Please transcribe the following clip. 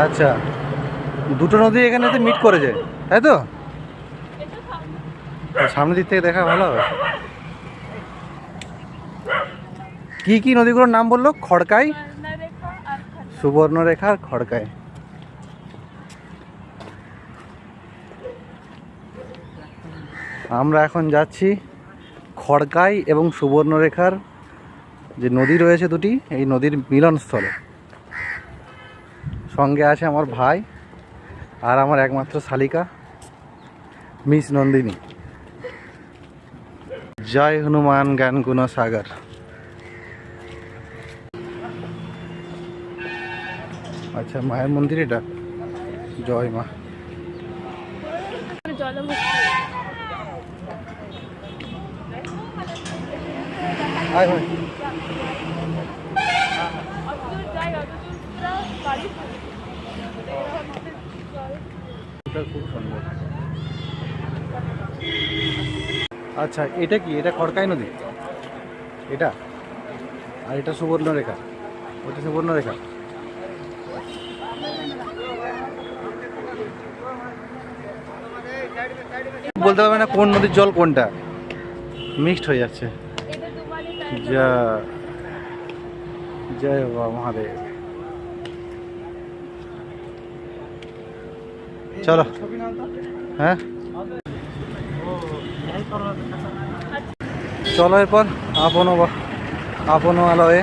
আচ্ছা, দুটো নদী এখানেতে মিট করেছে, তাই তো? সামনের দিক থেকে দেখা ভালো হবে। কি কি নদীগুলোর নাম বললো? খড়কাই, সুবর্ণরেখা আর খড়কাই। আমরা এখন যাচ্ছি খড়কাই এবং সুবর্ণরেখার যে নদী রয়েছে দুটি, এই নদীর মিলনস্থলে। সঙ্গে আছে আমার ভাই আর আমার একমাত্র শালিকা মিস নন্দিনী। জয় হনুমান জ্ঞান গুণ সাগর। আচ্ছা, মায়ের মন্দির এটা। জয় মা। আয় ভাই। খুব সুন্দর। আচ্ছা, এটা কি? এটা খড়কাই নদী এটা, আর এটা সুবর্ণরেখা। ওটা সুবর্ণরেখা। বলতে পারবে না কোন নদীর জল কোনটা, মিক্সড হয়ে যাচ্ছে। জয় বাবা মহাদেব। চলো। হ্যাঁ চলো, এরপর আপন আলোয়